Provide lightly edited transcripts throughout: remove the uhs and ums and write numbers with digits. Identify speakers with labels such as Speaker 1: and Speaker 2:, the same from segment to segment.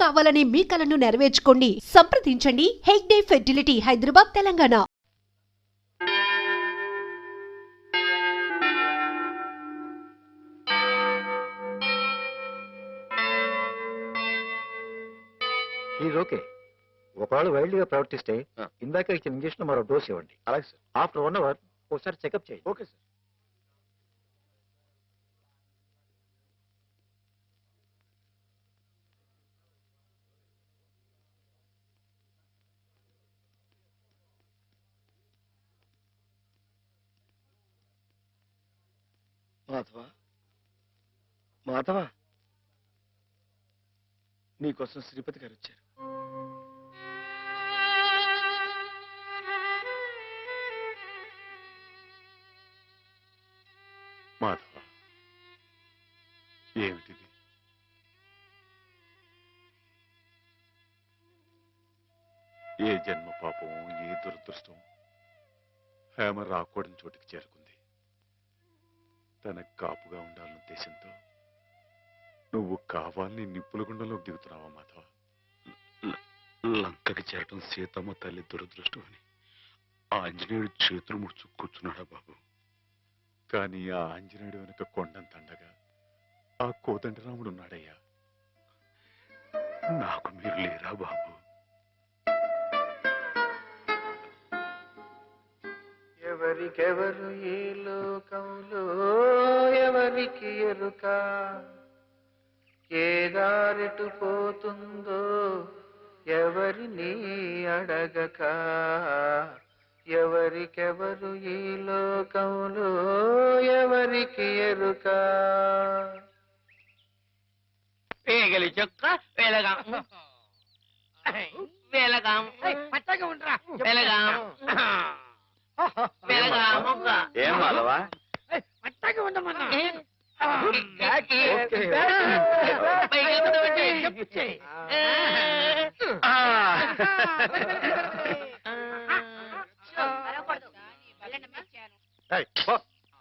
Speaker 1: కావాలనే మీ కలను నెరవేర్చుకోండి. సంప్రదించండి హెగ్డే ఫెర్టిలిటీ, హైదరాబాద్, తెలంగాణ.
Speaker 2: ఓకే, ఒకవేళ వైల్డ్గా ప్రవర్తిస్తే ఇందాక ఇచ్చిన ఇంజక్షన్ మరో డోస్ ఇవ్వండి. అలాగే సార్. ఆఫ్టర్ 1 అవర్ ఒకసారి చెకప్ చేయండి. Okay sir.
Speaker 3: మాధవ, మాధవ, నీకోసం శ్రీపతి గారు వచ్చారు.
Speaker 4: మాధవ, ఏమిటిది? ఏ జన్మ పాపం, ఏ దురదృష్టం హేమ రాకూడని చోటికి చేరుకుంది. తనకు కాపుగా ఉండాలన్న ఉద్దేశంతో నువ్వు కావాలని నిప్పుల గుండంలోకి దిగుతున్నావా మాధవ?
Speaker 3: లంకకి చేరటం సీతమ్మ తల్లి దురదృష్టం అని ఆంజనేయుడు చేతులు ముడుచు కూర్చున్నాడా బాబు?
Speaker 4: కానీ ఆ ఆంజనేయుడు వెనుక కొండంత అండగా ఆ కోదండరాముడు ఉన్నాడయ్యా.
Speaker 3: నాకు మీరు లేరా బాబు?
Speaker 2: ఎవరికెవరు ఈ లోకంలో ఎవరికి ఎరుక, ఏ దారెటు పోతుందో ఎవరిని అడగక, ఎవరికెవరు ఈ లోకంలో ఎవరికి ఎరుక.
Speaker 5: పేగలి చొక్క వెలగాం వెలగాం పచ్చగా ఉండరా వెలగాం వెలగాం
Speaker 3: ఏం మాధవా?
Speaker 5: పచ్చగా ఉండమన్నా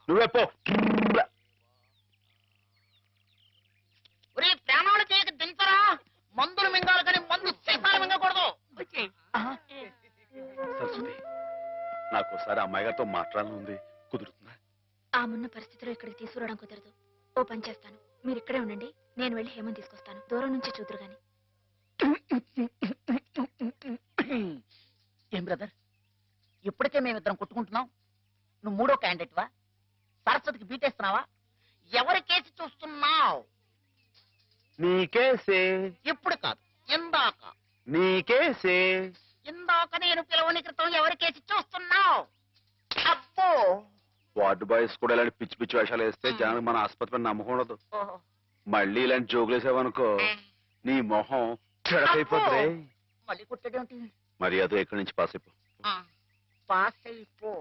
Speaker 3: నువ్వే పో.
Speaker 5: ప్రాణాలు చేయక దించరా, మందులు మింగాలి కానీ మందు సీసాలు మింగకూడదు.
Speaker 3: సరస్వతి, నాకు ఒకసారి అమ్మాయి గారితో మాట్లాడాలని ఉంది, కుదురుతుందా?
Speaker 6: ఆ మున్న పరిస్థితిలో ఇక్కడికి తీసుకురావడం కుదరదు. ఓ పని చేస్తాను, మీరు ఇక్కడే ఉండండి, నేను వెళ్ళి హేమని తీసుకొస్తాను. దూరం నుంచి చూదురు గాని.
Speaker 5: ఏం బ్రదర్, ఇప్పటికే మేమిద్దరం కొట్టుకుంటున్నాం, నువ్వు మూడో క్యాండిడేట్ వా? సరస్వతికి బీటేస్తున్నావా? ఎవరి కేసు చూస్తున్నావు?
Speaker 3: నీకేసే.
Speaker 5: ఇప్పుడు కాదు, ఇందాక.
Speaker 3: నీకేసే.
Speaker 5: ఇందాక నేను పిలవని క్రితం ఎవరి కేసు చూస్తున్నావు? అబ్బో,
Speaker 3: వార్డు బాయ్స్ కూడా ఇలాంటి పిచ్చి పిచ్చి వేషాలు వేస్తే జనానికి మన ఆసుపత్రి నమ్మకం ఉండదు. మళ్ళీ ఇలాంటి జోకులు వేసావనుకో నీ మొహం చెడకైపోద్ది.
Speaker 5: మళ్ళీ కుట్టేదేమిటి?
Speaker 3: మరి అదో ఎక్కడి నుంచి పాస్ అయిపో.
Speaker 5: పాస్ అయిపో.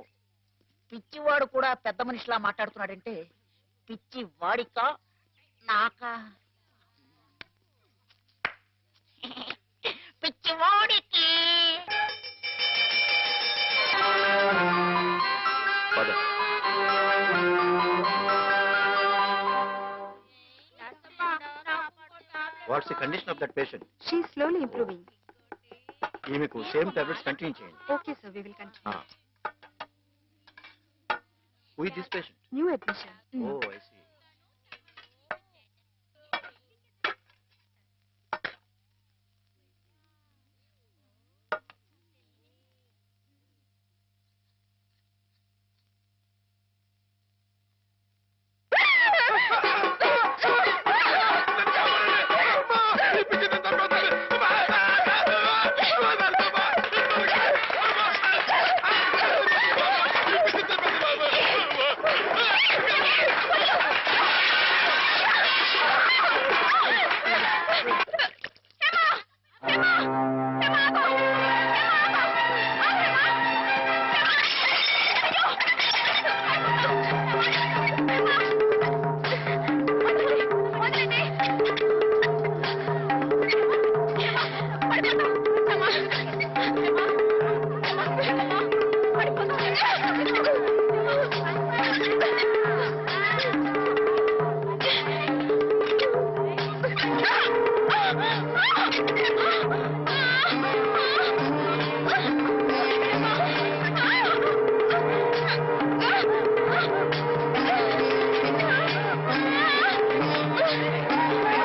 Speaker 5: పిచ్చివాడు కూడా పెద్ద మనిషిలా మాట్లాడుతున్నాడంటే పిచ్చి వాడికా నాకా? పిచ్చివాడికి.
Speaker 2: What's the condition of that patient?
Speaker 6: She slowly improving.
Speaker 2: ఈమెకు సేమ్ టాబ్లెట్స్ కంటిన్యూ చేయండి.
Speaker 6: Okay sir, we will continue.
Speaker 2: Who is this patient?
Speaker 6: New admission.
Speaker 2: Oh, I see.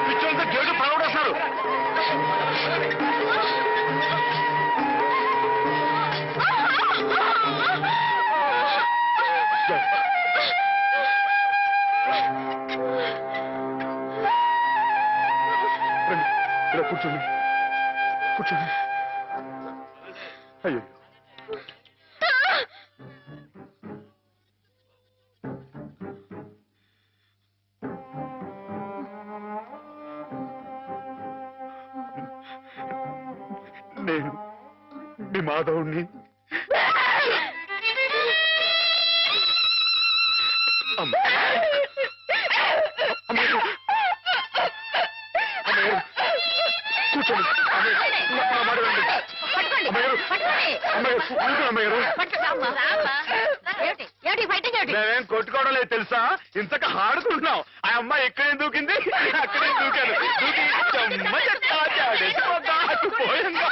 Speaker 3: పిచ్చోళ్ళతో గేటు పడగొట్టేస్తారు.
Speaker 4: రండి, ఇలా కూర్చోండి కూర్చోండి. అయ్యో నేను మీ మాధవుణ్ణి. అమ్మ. అమ్మగారు. అమ్మగారు. కూర్చోండి. నా మాట వినండి. అమ్మగారు. అమ్మగారు. కూర్చోండి అమ్మగారు. మేమేం కొట్టుకోవడం లేదు తెలుసా, ఇంతక ఆడుకుంటున్నాం. ఆ అమ్మాయి ఎక్కడే దూకింది, అక్కడే దూకాను. దూకి చెమ్మ చెత్తా చాడేసిపోతా పోయిందా.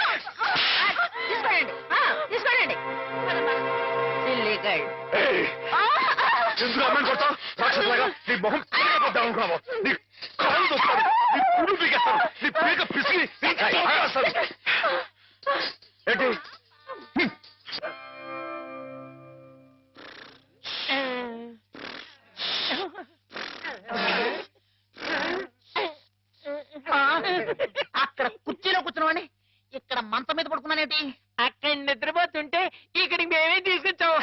Speaker 4: ఏయ్, ఎందుకు అమ్మాయిని కొడతావు? రాక్షసులాగా నీ మొహం పీకపోద్దాం అనుకున్నావు. నీ కాళ్ళు దొక్కుతాను, నీ పుడు పీకేస్తాను, నీ పీక పిసికి ఏంటి?
Speaker 5: అక్కడ కుర్చీలో కూర్చున్నామని ఇక్కడ మంచం మీద పడుకున్నానేంటి? అక్కడ నిద్రపోతుంటే ఇక్కడికి మేమే తీసుకొచ్చావు.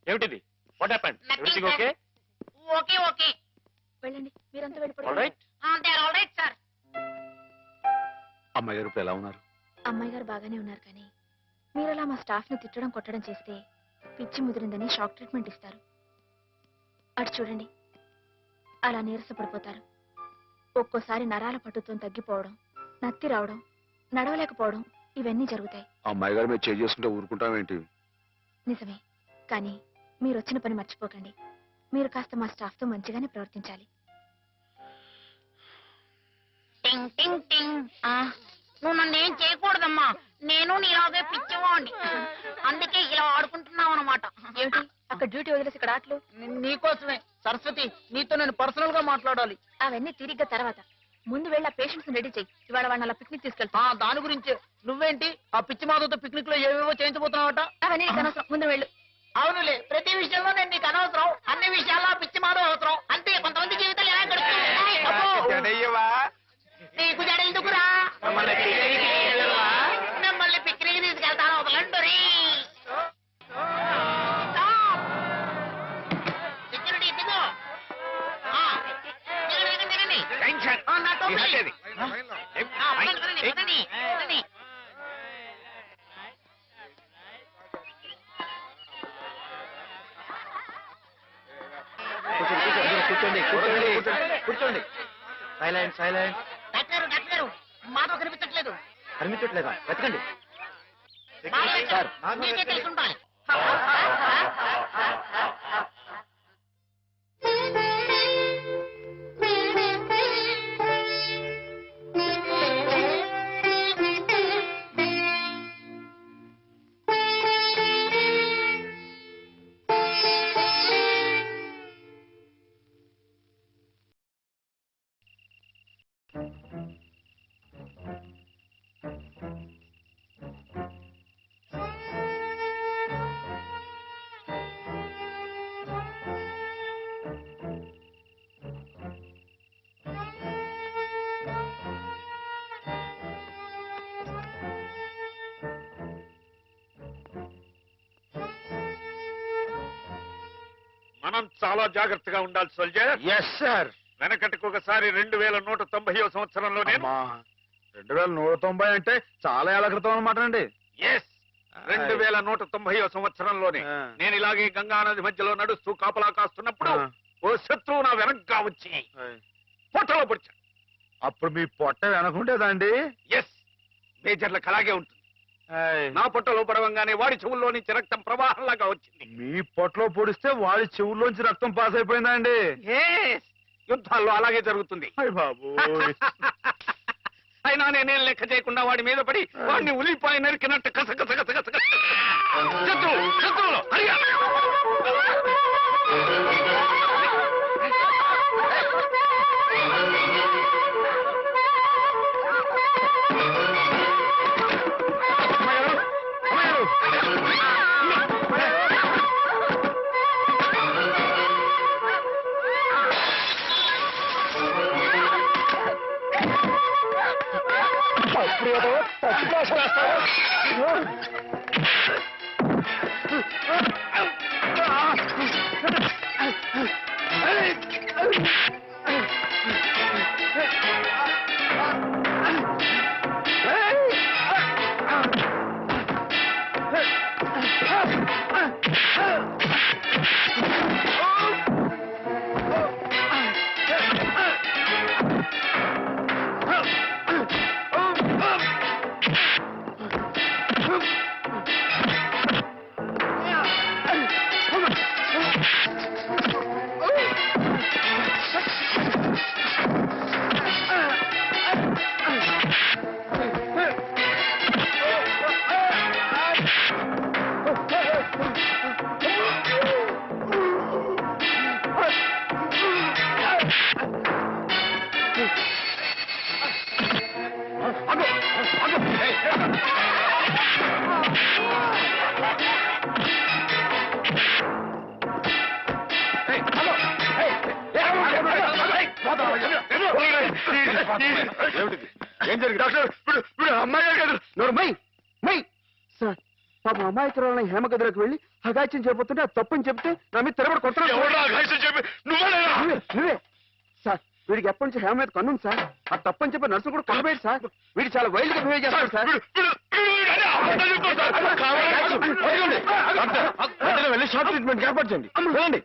Speaker 2: ఏమిటిది? What happened? Everything okay?
Speaker 5: Okay okay.
Speaker 6: వెళ్ళండి, మీరంతా
Speaker 2: ఆల్
Speaker 6: వెళ్ళిపోండి.
Speaker 2: రైట్.
Speaker 5: సార్.
Speaker 3: అమ్మాయి గారు ఇప్పుడు ఎలా ఉన్నారు?
Speaker 6: అమ్మాయి గారు బాగానే ఉన్నారు, కానీ మీరు అలా మా స్టాఫ్ ని తిట్టడం కొట్టడం చేస్తే పిచ్చి ముదిరిందని షాక్ ట్రీట్మెంట్ ఇస్తారు. అటు చూడండి, అలా నీరసపడిపోతారు. ఒక్కోసారి నరాల పట్టుతో తగ్గిపోవడం, నత్తి రావడం, నడవలేకపోవడం, ఇవన్నీ జరుగుతాయి.
Speaker 3: అమ్మాయి గారు మీరు చేంజ్ చేసుకుంటే ఊరుకుంటామేంటి?
Speaker 6: నిజమే, కానీ మీరు వచ్చిన పని మర్చిపోకండి. మీరు కాస్త మా స్టాఫ్ తో మంచిగానే ప్రవర్తించాలి.
Speaker 5: టింగ్ టింగ్ టింగ్. నువ్వు నన్ను ఏం చేయకూడదమ్మా, నేను నీలాగే పిచ్చివాణ్ణి. అందుకే ఇలా ఆడుకుంటున్నావు అనమాట.
Speaker 6: ఏమిటి అక్కడ డ్యూటీ వదిలేసి ఇక్కడ ఆటలు?
Speaker 5: నీకోసమే సరస్వతి, నీతో నేను పర్సనల్ గా మాట్లాడాలి.
Speaker 6: అవన్నీ తిరిగ్గా తర్వాత. ముందు వెళ్ళి ఆ పేషెంట్స్ రెడీ చెయ్యి. ఇవాళ వాళ్ళని అలా పిక్నిక్ తీసుకెళ్తా.
Speaker 5: దాని గురించే. నువ్వేంటి ఆ పిచ్చి మాధవతో పిక్నిక్ లో ఏవేవో చేయించబోతున్నావట?
Speaker 6: అవన్నీ నీకు అనవసరం, ముందు వెళ్ళు.
Speaker 5: అవునులే, ప్రతి విషయంలో నేను నీకు అనవసరం, అన్ని విషయాల్లో ఆ పిచ్చి మాధవ అవసరం. అంతే, కొంతమంది జీవితాలు ఎలా గడుస్తున్నాయి. అబ్బో, నీకు జడ ఎందుకురా? మిమ్మల్ని పిక్నిక్ తీసుకెళ్తాను, వదలండి. సెక్యూరిటీ దిగు. దిగండి. నా టోపీ. పదండి.
Speaker 2: కూర్చోండి కూర్చోండి కూర్చోండి. Silent silent.
Speaker 5: డాక్టర్ మాధవ్ కనిపించట్లేదు.
Speaker 2: కనిపించట్లేదా? వెతకండి.
Speaker 5: సార్, మీకే తెలిసి ఉండాలి.
Speaker 4: మనం చాలా జాగ్రత్తగా ఉండాలి సోల్జర్.
Speaker 3: Yes sir.
Speaker 4: వెనకటికి ఒకసారి 2190వ సంవత్సరంలో నేను
Speaker 3: 2190 అంటే చాలా ఏళ్ల క్రితం అన్నమాట అండి.
Speaker 4: ఎస్ 2190వ సంవత్సరంలోనే నేను ఇలాగే గంగా నది మధ్యలో నడుస్తూ కాపలా కాస్తున్నప్పుడు ఓ శత్రువు నా వెనక్గా వచ్చి పొట్టలో పొడిచాడు.
Speaker 3: అప్పుడు మీ పొట్ట వెనకుండేదండి?
Speaker 4: ఎస్, మేజర్లకు అలాగే ఉంటుంది.
Speaker 3: నా పొట్టలో పడవంగానే వాడి చెవుల్లో నుంచి రక్తం ప్రవాహంలాగా వచ్చింది.
Speaker 4: మీ పొట్లో పొడిస్తే వాడి చెవుల్లోంచి రక్తం పాస్ అయిపోయిందా అండి?
Speaker 3: యుద్ధాల్లో అలాగే జరుగుతుంది.
Speaker 4: బాబు
Speaker 3: అయినా నేనేం లెక్క చేయకుండా వాడి మీద పడి వాడిని ఉలిపాయ నరికినట్టు కసకస శత్రువులు హరియా!
Speaker 4: ఏం జరిగింది డాక్టర్? అమ్మాయి గారు
Speaker 7: మై మై సార్ పాప అమాయకురాలని హేమగదిలోకి వెళ్ళి అగాచ్యం చేయబోతుంటే అది తప్పని చెప్తే నా మీద తిరగబడి
Speaker 4: చెప్పి
Speaker 7: నువ్వే సార్ వీడికి ఎప్పటి నుంచి హేమ మీద కన్నుంది సార్ ఆ తప్పని చెప్పి నర్సు కూడా కొనబోయేది సార్ వీడు చాలా వైల్డ్ గా బిహేవ్ చేస్తాడు సార్ వెళ్ళి షార్ట్ ట్రీట్మెంట్ ఏర్పాటు చేయండి వెళ్ళండి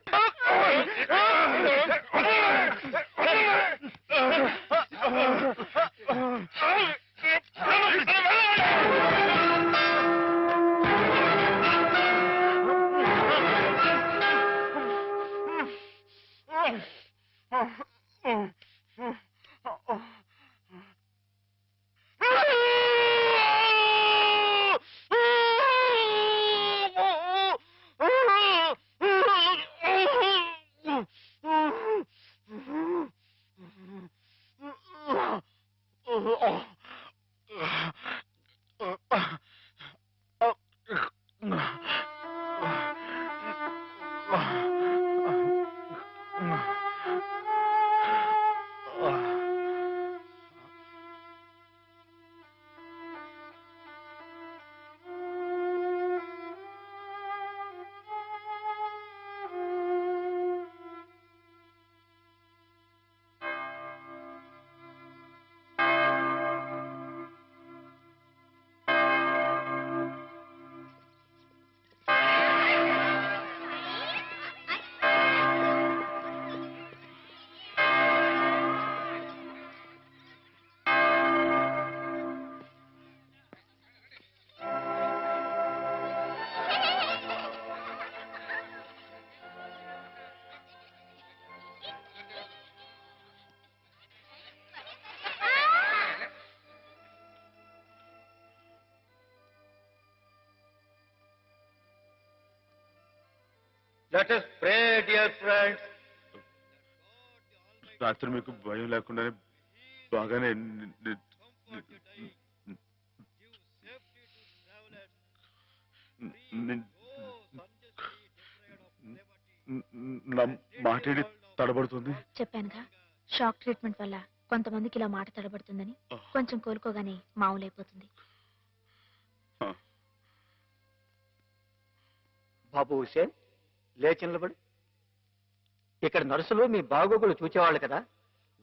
Speaker 2: Let us pray, dear friends.
Speaker 4: రాత్రి మీకు భయం లేకుండానే బాగానే నా మాటేడి తడబడుతుంది.
Speaker 6: చెప్పానుగా షాక్ ట్రీట్మెంట్ వల్ల కొంతమందికి ఇలా మాట తడబడుతుందని. కొంచెం కోలుకోగానే మామూలైపోతుంది.
Speaker 2: బాబు హుసేన్ లేచి నిలబడు. ఇక్కడ నర్సులు మీ బాగోగులు చూచేవాళ్ళు కదా,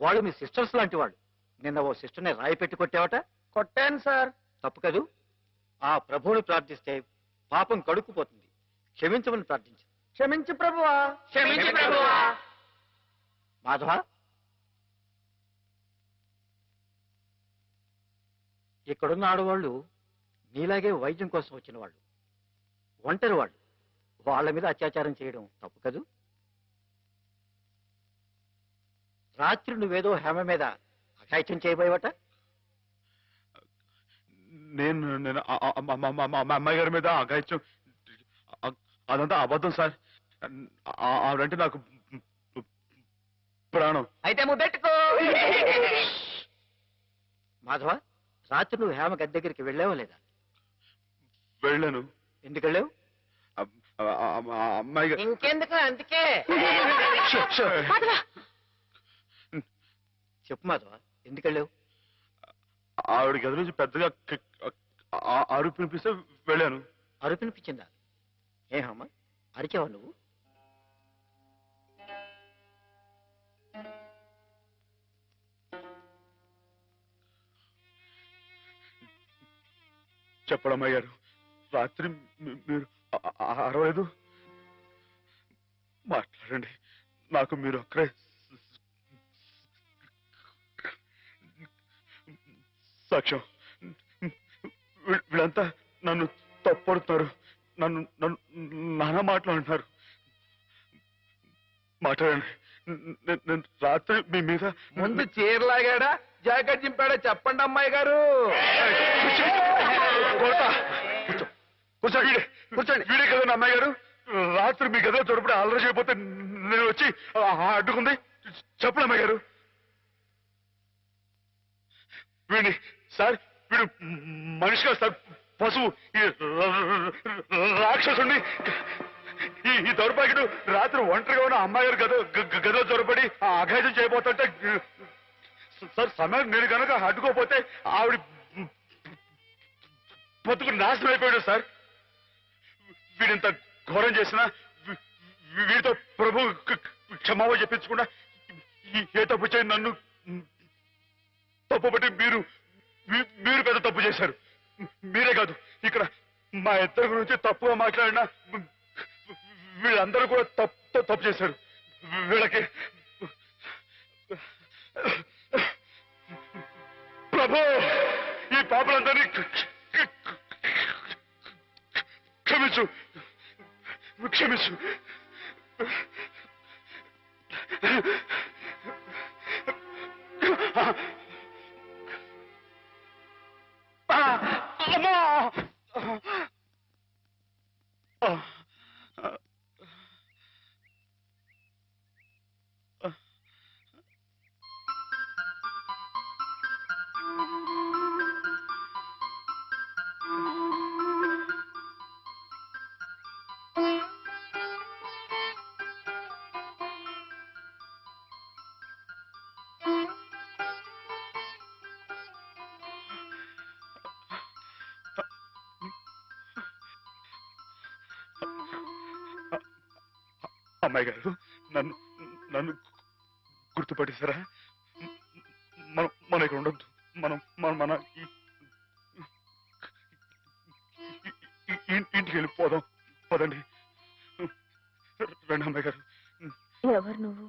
Speaker 2: వాళ్ళు మీ సిస్టర్స్ లాంటి వాళ్ళు. నిన్న ఓ సిస్టర్ని రాయి పెట్టి కొట్టావట.
Speaker 7: కొట్టాను సార్.
Speaker 2: తప్పు కదూ. ఆ ప్రభువుని ప్రార్థిస్తే పాపం కడుక్కుపోతుంది. క్షమించమని ప్రార్థించు.
Speaker 7: క్షమించు ప్రభువా.
Speaker 5: క్షమించు ప్రభువా.
Speaker 2: మాధవ, ఇక్కడున్న ఆడవాళ్ళు నీలాగే వైద్యం కోసం వచ్చిన వాళ్ళు, ఒంటరి వాళ్ళు, వాళ్ళ మీద అత్యాచారం చేయడం తప్పు కదూ? రాత్రి నువ్వేదో హేమ మీద అఘాయిత్యం చేయబోయేవట.
Speaker 4: నేను నేను మా అమ్మాయి గారి మీద అఘాయిత్యం అదంతా అబద్ధం సార్. ఆవిడంటే నాకు ప్రాణం.
Speaker 5: అయితే ముద్దెట్టుకో.
Speaker 2: మాధవ, రాత్రి నువ్వు హేమ గది దగ్గరికి వెళ్ళావా లేదా?
Speaker 4: వెళ్ళాను.
Speaker 2: ఎందుకు వెళ్ళావు?
Speaker 4: అమ్మాయి గారు
Speaker 5: ఇంకెందుకు, అందుకే.
Speaker 2: చెప్పు మాధవ, ఎందుకు వెళ్ళావు?
Speaker 4: ఆవిడ గది నుంచి పెద్దగా అరుపు వినిపిస్తే వెళ్ళాను.
Speaker 2: అరుపినిపించిందా? ఏ హేమ, అరిచావా నువ్వు?
Speaker 4: చెప్పడమ్మాయి గారు, రాత్రి మీరు అరవలేదు. మాట్లాడండి, నాకు మీరు అక్కడే సాక్ష్యం. వీళ్ళంతా నన్ను తప్పడుతున్నారు, నన్ను నన్ను నానా మాట్లాడుతున్నారు. మాట్లాడండి, నేను రాత్రి మీ మీద
Speaker 7: ముందు చీరలాగాడా జాకెట్ చింపాడా చెప్పండి అమ్మాయి గారు.
Speaker 4: కూర్చోండి, కూర్చోండి. వీడే కదండి అమ్మాయి గారు, రాత్రి మీ గదిలో చొరపడి అల్లరి చేయకపోతే నేను వచ్చి అడ్డుకుంది. చెప్పండి అమ్మాయి గారు. వీడిని సార్, వీడు మనిషిగా సార్, పశువు, ఈ రాక్షసుని, ఈ దౌర్భాగ్యుడు రాత్రి ఒంటరిగా ఉన్న అమ్మాయి గారు గదిలో చొరపడి అఘాయితం చేయబోతుంటే సార్, సమయం నేను కనుక అడ్డుకోపోతే ఆవిడ బతుకు నాశనం అయిపోయాడు సార్. వీడింత ఘోరం చేసినా వీడితో ప్రభు క్షమాపణ చెప్పించకుండా ఏ తప్పు చేయండి నన్ను తప్పుపట్టి మీరు పెద్ద తప్పు చేశారు. మీరే కాదు, ఇక్కడ మా ఇద్దరి గురించి తప్పుగా మాట్లాడినా వీళ్ళందరూ కూడా తప్పు చేశారు. వీళ్ళకి ప్రభు ఈ పాపలందరినీ క్షమించు, క్షమించు. అమ్మా, అమ్మాయి గారు, నన్ను నన్ను గుర్తుపట్టేశారా? మనం ఇక్కడ ఉండొద్దు, మన ఇంటికి వెళ్ళిపోదాం. పదండి, రండి అమ్మాయి గారు.
Speaker 6: ఎవరు నువ్వు?